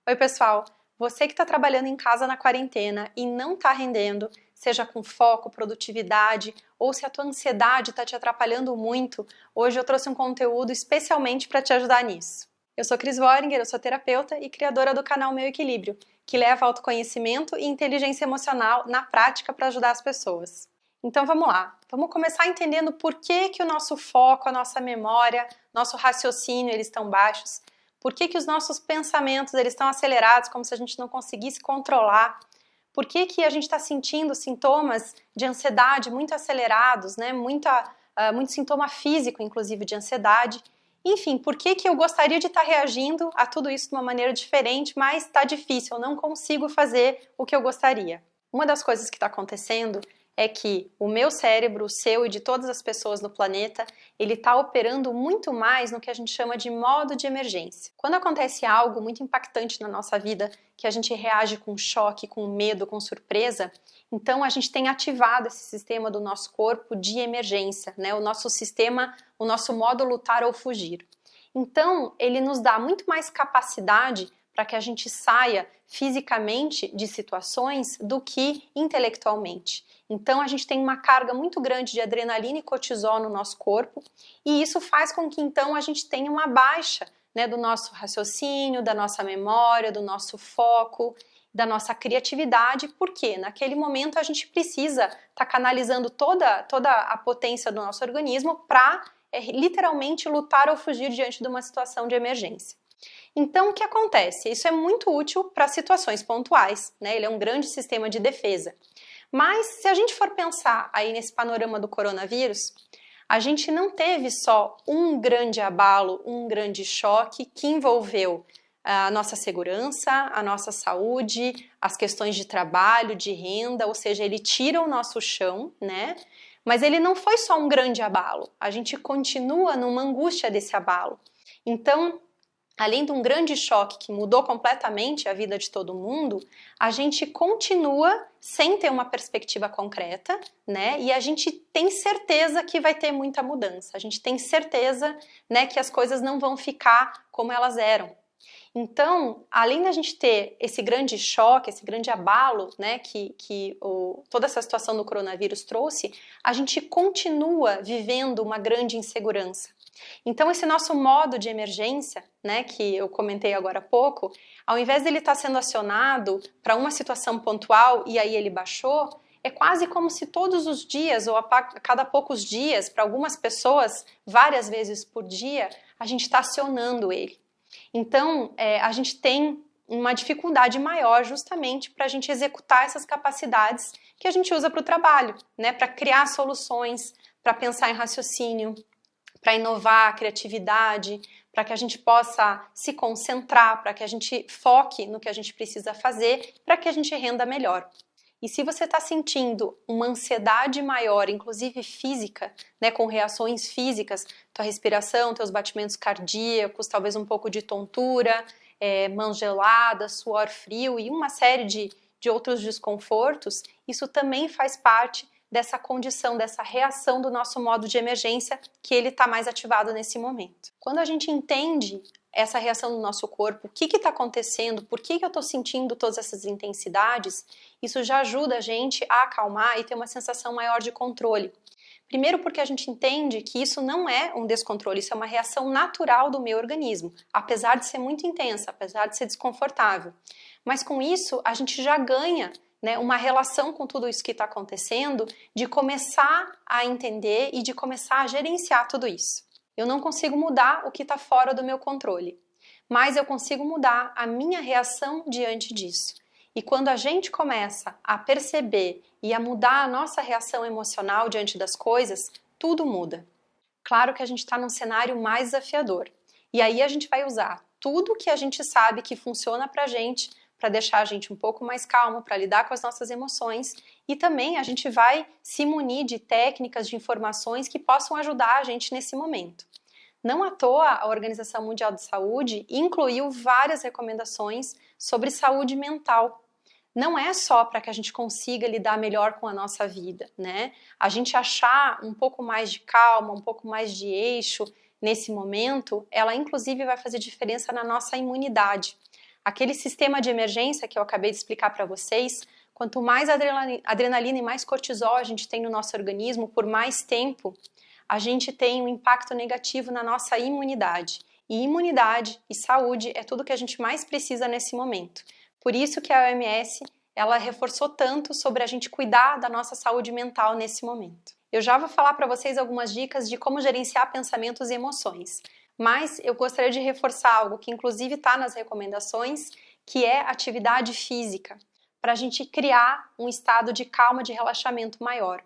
Oi, pessoal! Você que está trabalhando em casa na quarentena e não está rendendo, seja com foco, produtividade ou se a tua ansiedade está te atrapalhando muito, hoje eu trouxe um conteúdo especialmente para te ajudar nisso. Eu sou Cris Woringer, eu sou terapeuta e criadora do canal Meu Equilíbrio, que leva autoconhecimento e inteligência emocional na prática para ajudar as pessoas. Então vamos lá, vamos começar entendendo por que o nosso foco, a nossa memória, nosso raciocínio eles estão baixos. Por que os nossos pensamentos eles estão acelerados, como se a gente não conseguisse controlar? Por que a gente está sentindo sintomas de ansiedade muito acelerados, né? Muito sintoma físico, inclusive, de ansiedade? Enfim, por que eu gostaria de estar reagindo a tudo isso de uma maneira diferente, mas está difícil, eu não consigo fazer o que eu gostaria? Uma das coisas que está acontecendo é que o meu cérebro, o seu e de todas as pessoas no planeta, ele está operando muito mais no que a gente chama de modo de emergência. Quando acontece algo muito impactante na nossa vida, que a gente reage com choque, com medo, com surpresa, então a gente tem ativado esse sistema do nosso corpo de emergência, né? O nosso sistema, o nosso modo lutar ou fugir. Então, ele nos dá muito mais capacidade para que a gente saia fisicamente de situações do que intelectualmente. Então, a gente tem uma carga muito grande de adrenalina e cortisol no nosso corpo e isso faz com que, então, a gente tenha uma baixa, né, do nosso raciocínio, da nossa memória, do nosso foco, da nossa criatividade, porque naquele momento a gente precisa estar canalizando toda a potência do nosso organismo para literalmente lutar ou fugir diante de uma situação de emergência. Então, o que acontece? Isso é muito útil para situações pontuais, né? Ele é um grande sistema de defesa. Mas, se a gente for pensar aí nesse panorama do coronavírus, a gente não teve só um grande abalo, um grande choque que envolveu a nossa segurança, a nossa saúde, as questões de trabalho, de renda, ou seja, ele tira o nosso chão, né? Mas ele não foi só um grande abalo, a gente continua numa angústia desse abalo. Então, além de um grande choque que mudou completamente a vida de todo mundo, a gente continua sem ter uma perspectiva concreta, né? E a gente tem certeza que vai ter muita mudança. A gente tem certeza, né, que as coisas não vão ficar como elas eram. Então, além da gente ter esse grande choque, esse grande abalo, né, toda essa situação do coronavírus trouxe, a gente continua vivendo uma grande insegurança. Então, esse nosso modo de emergência, né, que eu comentei agora há pouco, ao invés dele estar sendo acionado para uma situação pontual e aí ele baixou, é quase como se todos os dias ou a cada poucos dias, para algumas pessoas, várias vezes por dia, a gente está acionando ele. Então, a gente tem uma dificuldade maior justamente para a gente executar essas capacidades que a gente usa para o trabalho, né, para criar soluções, para pensar em raciocínio, para inovar a criatividade, para que a gente possa se concentrar, para que a gente foque no que a gente precisa fazer, para que a gente renda melhor. E se você está sentindo uma ansiedade maior, inclusive física, né, com reações físicas, tua respiração, teus batimentos cardíacos, talvez um pouco de tontura, mãos geladas, suor frio e uma série de outros desconfortos, isso também faz parte dessa condição, dessa reação do nosso modo de emergência que ele está mais ativado nesse momento. Quando a gente entende essa reação do nosso corpo, o que está acontecendo, por que eu estou sentindo todas essas intensidades, isso já ajuda a gente a acalmar e ter uma sensação maior de controle. Primeiro porque a gente entende que isso não é um descontrole, isso é uma reação natural do meu organismo, apesar de ser muito intensa, apesar de ser desconfortável. Mas com isso a gente já ganha, né, uma relação com tudo isso que está acontecendo, de começar a entender e de começar a gerenciar tudo isso. Eu não consigo mudar o que está fora do meu controle, mas eu consigo mudar a minha reação diante disso. E quando a gente começa a perceber e a mudar a nossa reação emocional diante das coisas, tudo muda. Claro que a gente está num cenário mais desafiador. E aí a gente vai usar tudo que a gente sabe que funciona para a gente, para deixar a gente um pouco mais calmo, para lidar com as nossas emoções, e também a gente vai se munir de técnicas, de informações que possam ajudar a gente nesse momento. Não à toa, a Organização Mundial de Saúde incluiu várias recomendações sobre saúde mental. Não é só para que a gente consiga lidar melhor com a nossa vida, né? A gente achar um pouco mais de calma, um pouco mais de eixo nesse momento, ela inclusive vai fazer diferença na nossa imunidade. Aquele sistema de emergência que eu acabei de explicar para vocês, quanto mais adrenalina e mais cortisol a gente tem no nosso organismo por mais tempo, a gente tem um impacto negativo na nossa imunidade. E imunidade e saúde é tudo que a gente mais precisa nesse momento. Por isso que a OMS ela reforçou tanto sobre a gente cuidar da nossa saúde mental nesse momento. Eu já vou falar para vocês algumas dicas de como gerenciar pensamentos e emoções, mas eu gostaria de reforçar algo que inclusive está nas recomendações, que é atividade física, para a gente criar um estado de calma, de relaxamento maior.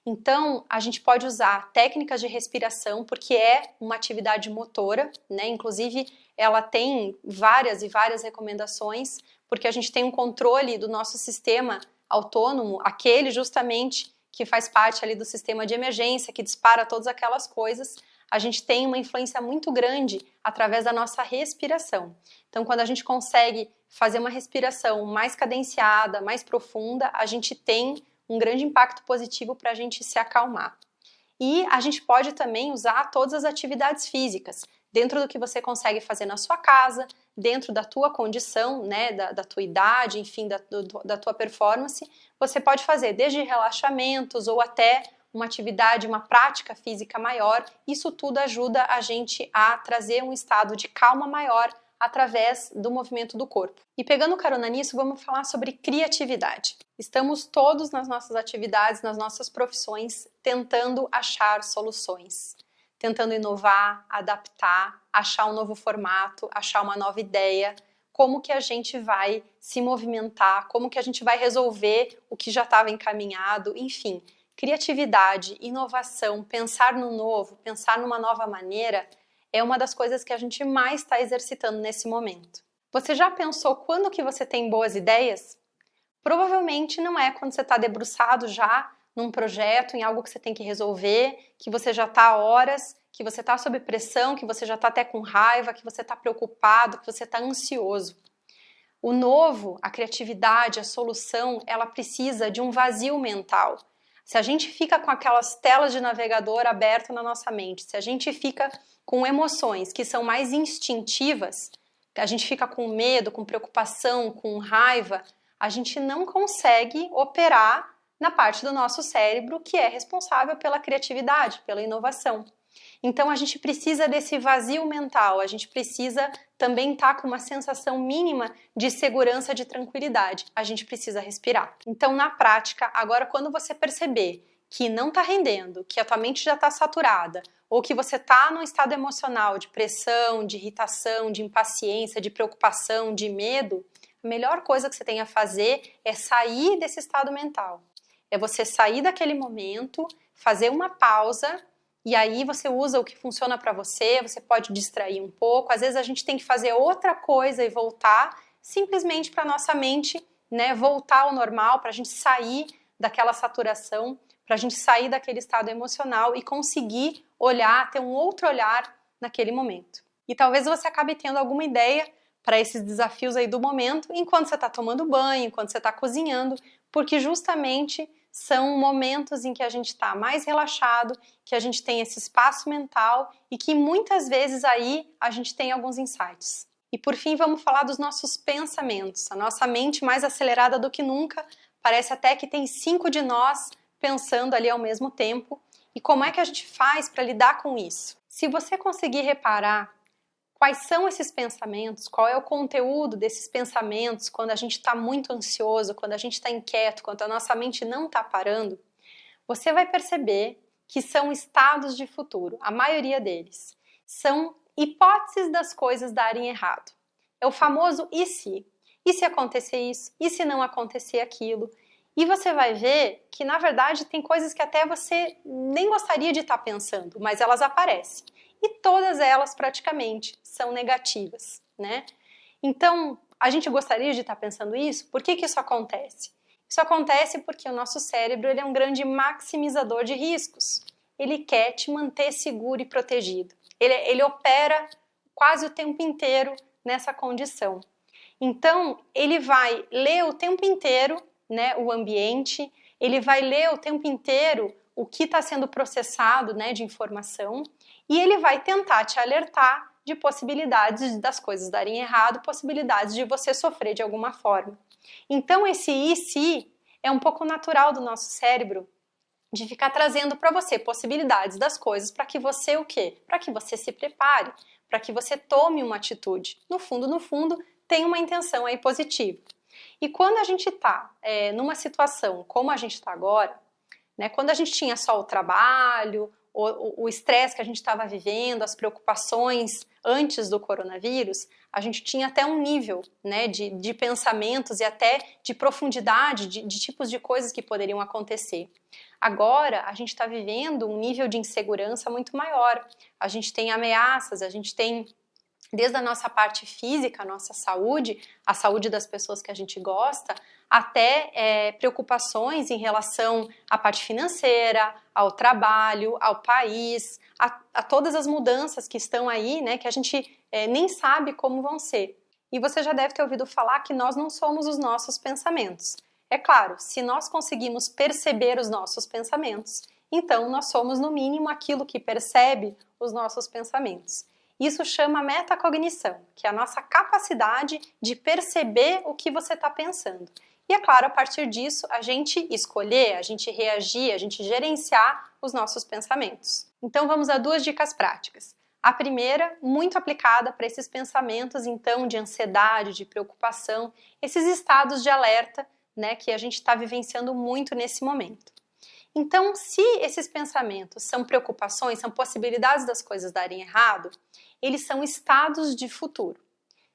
Então, a gente pode usar técnicas de respiração, porque é uma atividade motora, né? Inclusive, ela tem várias e várias recomendações, porque a gente tem um controle do nosso sistema autônomo, aquele justamente que faz parte ali do sistema de emergência, que dispara todas aquelas coisas. A gente tem uma influência muito grande através da nossa respiração. Então, quando a gente consegue fazer uma respiração mais cadenciada, mais profunda, a gente tem um grande impacto positivo para a gente se acalmar. E a gente pode também usar todas as atividades físicas, dentro do que você consegue fazer na sua casa, dentro da tua condição, né, da tua idade, enfim, da tua performance. Você pode fazer desde relaxamentos ou até uma atividade, uma prática física maior. Isso tudo ajuda a gente a trazer um estado de calma maior através do movimento do corpo. E pegando carona nisso, vamos falar sobre criatividade. Estamos todos nas nossas atividades, nas nossas profissões, tentando achar soluções, tentando inovar, adaptar, achar um novo formato, achar uma nova ideia, como que a gente vai se movimentar, como que a gente vai resolver o que já estava encaminhado, enfim. Criatividade, inovação, pensar no novo, pensar numa nova maneira, é uma das coisas que a gente mais está exercitando nesse momento. Você já pensou quando que você tem boas ideias? Provavelmente não é quando você está debruçado já num projeto, em algo que você tem que resolver, que você já está há horas, que você está sob pressão, que você já está até com raiva, que você está preocupado, que você está ansioso. O novo, a criatividade, a solução, ela precisa de um vazio mental. Se a gente fica com aquelas telas de navegador abertas na nossa mente, se a gente fica com emoções que são mais instintivas, a gente fica com medo, com preocupação, com raiva, a gente não consegue operar na parte do nosso cérebro que é responsável pela criatividade, pela inovação. Então a gente precisa desse vazio mental, a gente precisa também estar com uma sensação mínima de segurança, de tranquilidade. A gente precisa respirar. Então na prática, agora quando você perceber que não está rendendo, que a tua mente já está saturada, ou que você está num estado emocional de pressão, de irritação, de impaciência, de preocupação, de medo, a melhor coisa que você tem a fazer é sair desse estado mental. É você sair daquele momento, fazer uma pausa, e aí você usa o que funciona para você, você pode distrair um pouco. Às vezes a gente tem que fazer outra coisa e voltar, simplesmente para nossa mente, né, voltar ao normal, para a gente sair daquela saturação, para a gente sair daquele estado emocional e conseguir olhar, ter um outro olhar naquele momento. E talvez você acabe tendo alguma ideia para esses desafios aí do momento, enquanto você está tomando banho, enquanto você está cozinhando, porque justamente são momentos em que a gente está mais relaxado, que a gente tem esse espaço mental e que muitas vezes aí a gente tem alguns insights. E por fim vamos falar dos nossos pensamentos. A nossa mente mais acelerada do que nunca, parece até que tem 5 de nós pensando ali ao mesmo tempo. E como é que a gente faz para lidar com isso? Se você conseguir reparar quais são esses pensamentos, qual é o conteúdo desses pensamentos quando a gente está muito ansioso, quando a gente está inquieto, quando a nossa mente não está parando, você vai perceber que são estados de futuro, a maioria deles. São hipóteses das coisas darem errado. É o famoso e se? E se acontecer isso? E se não acontecer aquilo? E você vai ver que, na verdade, tem coisas que até você nem gostaria de estar pensando, mas elas aparecem. E todas elas, praticamente, são negativas, né? Então, a gente gostaria de estar pensando isso? Por que isso acontece? Isso acontece porque o nosso cérebro ele é um grande maximizador de riscos. Ele quer te manter seguro e protegido. Ele opera quase o tempo inteiro nessa condição. Então, ele vai ler o tempo inteiro, né, o ambiente, ele vai ler o tempo inteiro o que está sendo processado, né, de informação, e ele vai tentar te alertar de possibilidades das coisas darem errado, possibilidades de você sofrer de alguma forma. Então esse e se é um pouco natural do nosso cérebro de ficar trazendo para você possibilidades das coisas para que você o quê? Para que você se prepare, para que você tome uma atitude. No fundo, tem uma intenção aí positiva. E quando a gente está numa situação como a gente está agora, né, quando a gente tinha só o trabalho, o estresse que a gente estava vivendo, as preocupações antes do coronavírus, a gente tinha até um nível, né, de pensamentos e até de profundidade de tipos de coisas que poderiam acontecer. Agora, a gente está vivendo um nível de insegurança muito maior. A gente tem ameaças, a gente tem, desde a nossa parte física, a nossa saúde, a saúde das pessoas que a gente gosta, até preocupações em relação à parte financeira, ao trabalho, ao país, a todas as mudanças que estão aí, né, que a gente nem sabe como vão ser. E você já deve ter ouvido falar que nós não somos os nossos pensamentos. É claro, se nós conseguimos perceber os nossos pensamentos, então nós somos, no mínimo, aquilo que percebe os nossos pensamentos. Isso chama metacognição, que é a nossa capacidade de perceber o que você está pensando. E é claro, a partir disso, a gente escolher, a gente reagir, a gente gerenciar os nossos pensamentos. Então vamos a 2 dicas práticas. A primeira, muito aplicada para esses pensamentos, então, de ansiedade, de preocupação, esses estados de alerta, né, que a gente está vivenciando muito nesse momento. Então, se esses pensamentos são preocupações, são possibilidades das coisas darem errado, eles são estados de futuro.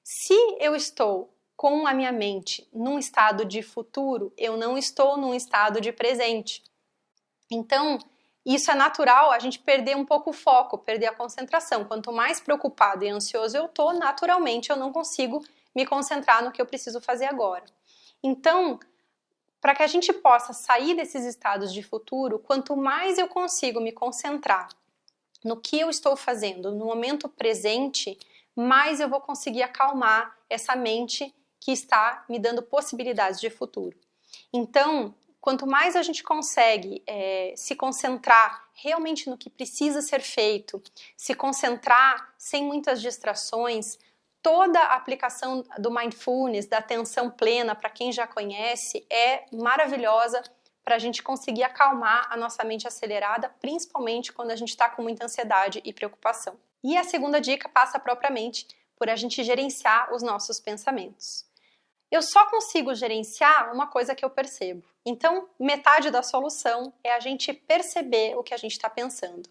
Se eu estou com a minha mente num estado de futuro, eu não estou num estado de presente. Então, isso é natural, a gente perder um pouco o foco, perder a concentração. Quanto mais preocupado e ansioso eu estou, naturalmente eu não consigo me concentrar no que eu preciso fazer agora. Então, para que a gente possa sair desses estados de futuro, quanto mais eu consigo me concentrar no que eu estou fazendo no momento presente, mais eu vou conseguir acalmar essa mente que está me dando possibilidades de futuro. Então, quanto mais a gente consegue se concentrar realmente no que precisa ser feito, se concentrar sem muitas distrações, toda a aplicação do mindfulness, da atenção plena, para quem já conhece, é maravilhosa para a gente conseguir acalmar a nossa mente acelerada, principalmente quando a gente está com muita ansiedade e preocupação. E a segunda dica passa propriamente por a gente gerenciar os nossos pensamentos. Eu só consigo gerenciar uma coisa que eu percebo. Então, metade da solução é a gente perceber o que a gente está pensando.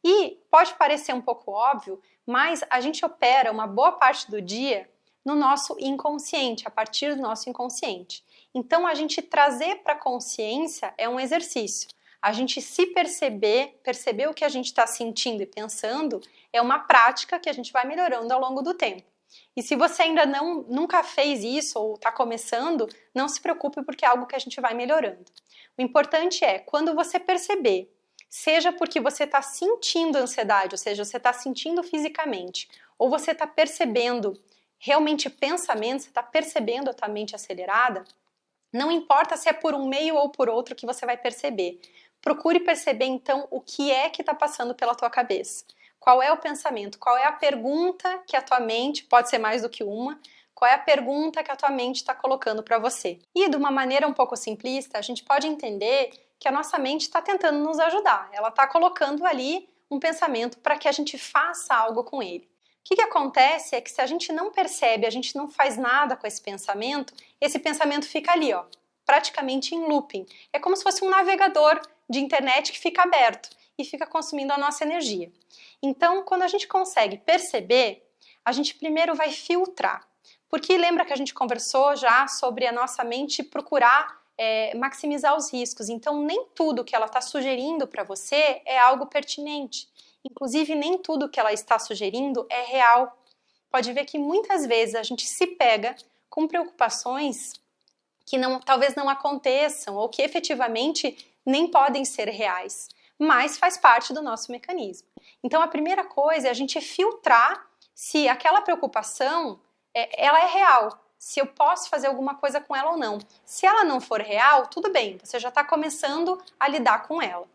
E pode parecer um pouco óbvio, mas a gente opera uma boa parte do dia no nosso inconsciente, a partir do nosso inconsciente. Então, a gente trazer para a consciência é um exercício. A gente se perceber o que a gente está sentindo e pensando, é uma prática que a gente vai melhorando ao longo do tempo. E se você ainda nunca fez isso ou está começando, não se preocupe porque é algo que a gente vai melhorando. O importante é, quando você perceber, seja porque você está sentindo ansiedade, ou seja, você está sentindo fisicamente, ou você está percebendo realmente pensamentos, você está percebendo a tua mente acelerada, não importa se é por um meio ou por outro que você vai perceber. Procure perceber então o que é que está passando pela tua cabeça. Qual é o pensamento? Qual é a pergunta que a tua mente, pode ser mais do que uma, qual é a pergunta que a tua mente está colocando para você? E de uma maneira um pouco simplista, a gente pode entender que a nossa mente está tentando nos ajudar. Ela está colocando ali um pensamento para que a gente faça algo com ele. O que acontece é que se a gente não percebe, a gente não faz nada com esse pensamento fica ali, ó, praticamente em looping. É como se fosse um navegador de internet que fica aberto e fica consumindo a nossa energia. Então, quando a gente consegue perceber, a gente primeiro vai filtrar. Porque lembra que a gente conversou já sobre a nossa mente procurar maximizar os riscos. Então, nem tudo que ela está sugerindo para você é algo pertinente. Inclusive, nem tudo que ela está sugerindo é real. Pode ver que muitas vezes a gente se pega com preocupações que talvez não aconteçam ou que efetivamente nem podem ser reais, mas faz parte do nosso mecanismo. Então, a primeira coisa é a gente filtrar se aquela preocupação ela é real, se eu posso fazer alguma coisa com ela ou não. Se ela não for real, tudo bem, você já está começando a lidar com ela.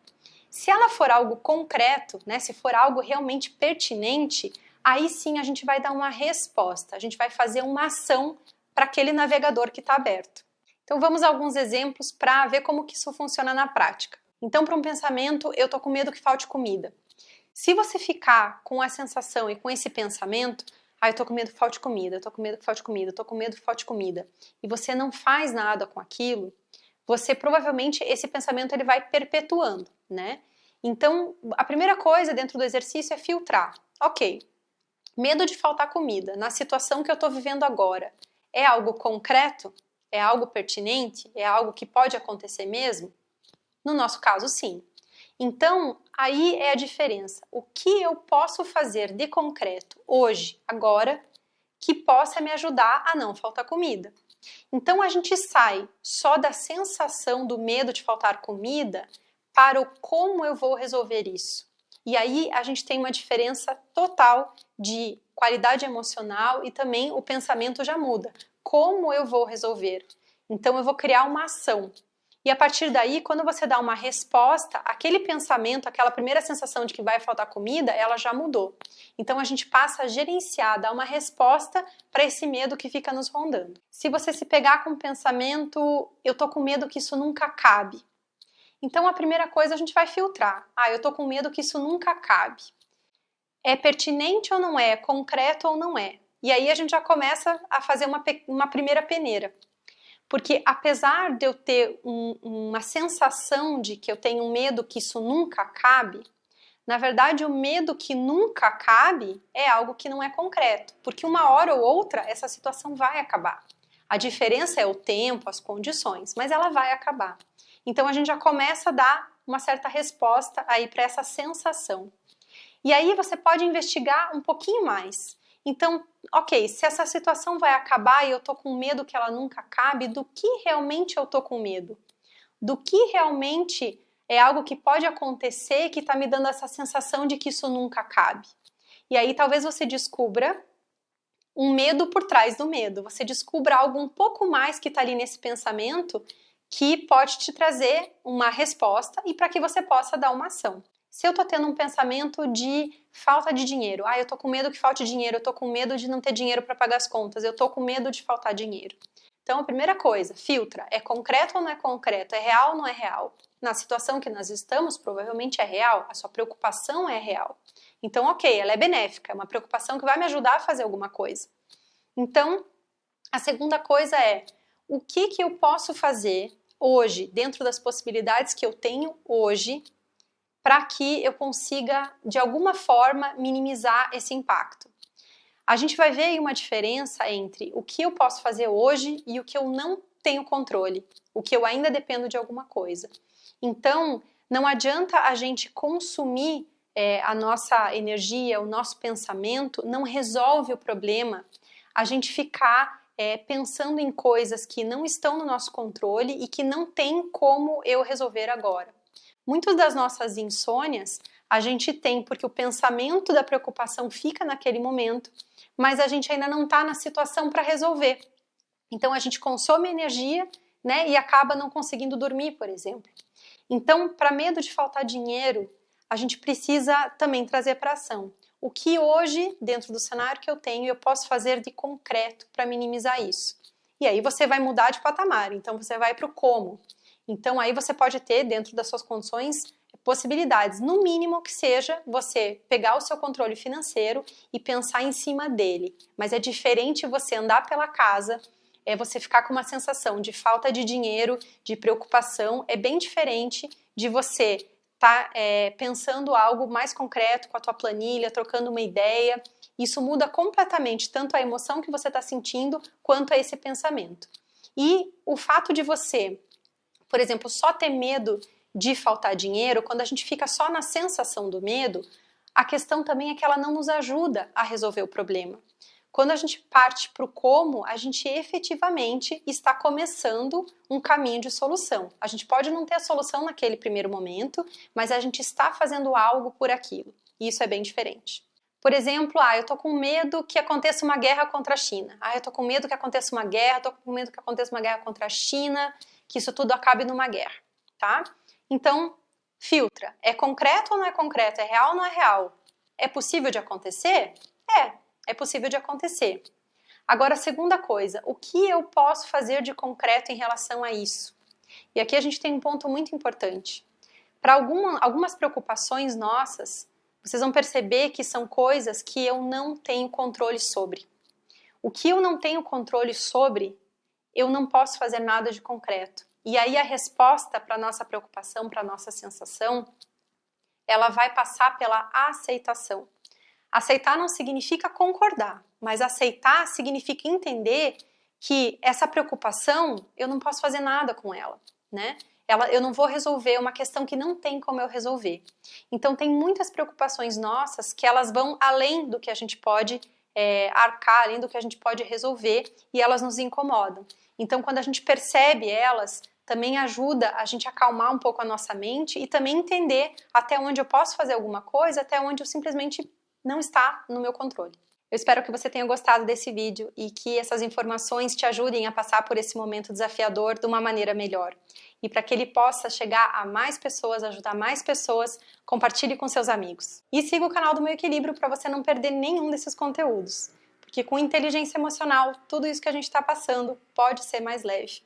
Se ela for algo concreto, né, se for algo realmente pertinente, aí sim a gente vai dar uma resposta, a gente vai fazer uma ação para aquele navegador que está aberto. Então vamos a alguns exemplos para ver como que isso funciona na prática. Então, para um pensamento, eu tô com medo que falte comida. Se você ficar com a sensação e com esse pensamento, eu tô com medo que falte comida, eu tô com medo que falte comida, eu tô com medo que falte comida, e você não faz nada com aquilo, você provavelmente, esse pensamento ele vai perpetuando, né? Então, a primeira coisa dentro do exercício é filtrar. Ok, medo de faltar comida na situação que eu tô vivendo agora, é algo concreto? É algo pertinente? É algo que pode acontecer mesmo? No nosso caso, sim. Então, aí é a diferença. O que eu posso fazer de concreto hoje, agora, que possa me ajudar a não faltar comida? Então, a gente sai só da sensação do medo de faltar comida para o como eu vou resolver isso. E aí a gente tem uma diferença total de qualidade emocional e também o pensamento já muda. Como eu vou resolver? Então, eu vou criar uma ação. E a partir daí, quando você dá uma resposta, aquele pensamento, aquela primeira sensação de que vai faltar comida, ela já mudou. Então a gente passa a gerenciar, dar uma resposta para esse medo que fica nos rondando. Se você se pegar com o pensamento, eu tô com medo que isso nunca acabe. Então a primeira coisa a gente vai filtrar. Eu tô com medo que isso nunca acabe. É pertinente ou não é? É concreto ou não é? E aí a gente já começa a fazer uma primeira peneira. Porque apesar de eu ter uma sensação de que eu tenho medo que isso nunca acabe, na verdade o medo que nunca acabe é algo que não é concreto. Porque uma hora ou outra essa situação vai acabar. A diferença é o tempo, as condições, mas ela vai acabar. Então a gente já começa a dar uma certa resposta aí para essa sensação. E aí você pode investigar um pouquinho mais. Então, ok, se essa situação vai acabar e eu tô com medo que ela nunca acabe, do que realmente eu tô com medo? Do que realmente é algo que pode acontecer que tá me dando essa sensação de que isso nunca acabe? E aí talvez você descubra um medo por trás do medo. Você descubra algo um pouco mais que tá ali nesse pensamento que pode te trazer uma resposta e para que você possa dar uma ação. Se eu tô tendo um pensamento de falta de dinheiro, eu tô com medo que falte dinheiro, eu tô com medo de não ter dinheiro para pagar as contas, eu tô com medo de faltar dinheiro. Então, a primeira coisa, filtra. É concreto ou não é concreto? É real ou não é real? Na situação que nós estamos, provavelmente é real, a sua preocupação é real. Então, ok, ela é benéfica, é uma preocupação que vai me ajudar a fazer alguma coisa. Então, a segunda coisa é, o que eu posso fazer hoje, dentro das possibilidades que eu tenho hoje, para que eu consiga, de alguma forma, minimizar esse impacto. A gente vai ver aí uma diferença entre o que eu posso fazer hoje e o que eu não tenho controle, o que eu ainda dependo de alguma coisa. Então, não adianta a gente consumir a nossa energia, o nosso pensamento, não resolve o problema, a gente ficar pensando em coisas que não estão no nosso controle e que não tem como eu resolver agora. Muitas das nossas insônias a gente tem porque o pensamento da preocupação fica naquele momento, mas a gente ainda não está na situação para resolver. Então a gente consome energia, né, e acaba não conseguindo dormir, por exemplo. Então, para medo de faltar dinheiro, a gente precisa também trazer para ação. O que hoje, dentro do cenário que eu tenho, eu posso fazer de concreto para minimizar isso? E aí você vai mudar de patamar, então você vai para o como. Então aí você pode ter, dentro das suas condições, possibilidades, no mínimo que seja você pegar o seu controle financeiro e pensar em cima dele. Mas é diferente você andar pela casa, você ficar com uma sensação de falta de dinheiro, de preocupação, é bem diferente de você estar pensando algo mais concreto com a tua planilha, trocando uma ideia. Isso muda completamente tanto a emoção que você está sentindo, quanto a esse pensamento. E o fato de você, por exemplo, só ter medo de faltar dinheiro, quando a gente fica só na sensação do medo, a questão também é que ela não nos ajuda a resolver o problema. Quando a gente parte para o como, a gente efetivamente está começando um caminho de solução. A gente pode não ter a solução naquele primeiro momento, mas a gente está fazendo algo por aquilo. E isso é bem diferente. Por exemplo, eu tô com medo que aconteça uma guerra contra a China. Eu tô com medo que aconteça uma guerra, tô com medo que aconteça uma guerra contra a China, que isso tudo acabe numa guerra, tá? Então, filtra. É concreto ou não é concreto? É real ou não é real? É possível de acontecer? É possível de acontecer. Agora, a segunda coisa, o que eu posso fazer de concreto em relação a isso? E aqui a gente tem um ponto muito importante. Para algumas preocupações nossas, vocês vão perceber que são coisas que eu não tenho controle sobre. O que eu não tenho controle sobre, eu não posso fazer nada de concreto. E aí a resposta para a nossa preocupação, para a nossa sensação, ela vai passar pela aceitação. Aceitar não significa concordar, mas aceitar significa entender que essa preocupação, eu não posso fazer nada com ela, né? Eu não vou resolver uma questão que não tem como eu resolver. Então, tem muitas preocupações nossas que elas vão além do que a gente pode arcar, além do que a gente pode resolver, e elas nos incomodam. Então, quando a gente percebe elas, também ajuda a gente a acalmar um pouco a nossa mente e também entender até onde eu posso fazer alguma coisa, até onde eu simplesmente não está no meu controle. Eu espero que você tenha gostado desse vídeo e que essas informações te ajudem a passar por esse momento desafiador de uma maneira melhor. E para que ele possa chegar a mais pessoas, ajudar mais pessoas, compartilhe com seus amigos. E siga o canal do Meu Equilíbrio para você não perder nenhum desses conteúdos. Porque com inteligência emocional, tudo isso que a gente está passando pode ser mais leve.